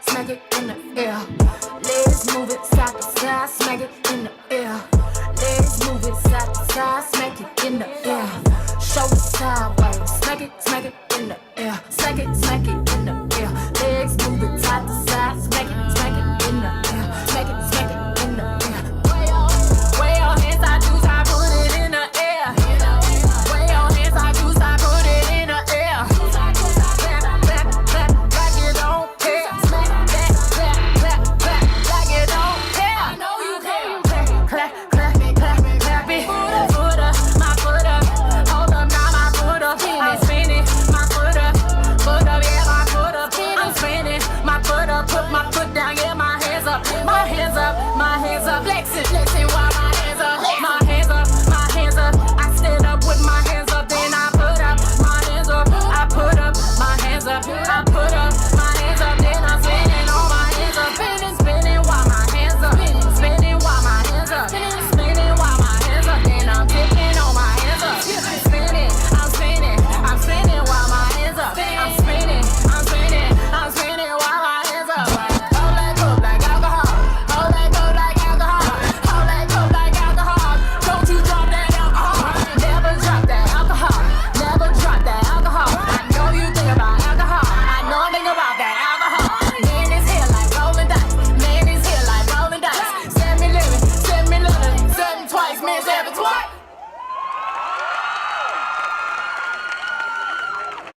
smack it in the air. Legs move it side to side, smack it in the air. Legs move it side to side, smack it in the air. Shoulders sideways, smack it in the air. Smack it in the air. Legs move it side to side, smack it in the air. Smack it in the air. Way your hands, I juice, I put it in the air. Way your hands, I juice, I put it in the air. Clap, like you don't care. Smack that, clap, like you don't care. I know you care. Clap it. Foot up, my foot up. Hold up, now my foot up. I'm spinning, my foot up, yeah, my foot up. I'm spinning, my foot up, put my foot down, yeah, my hands up, flexing.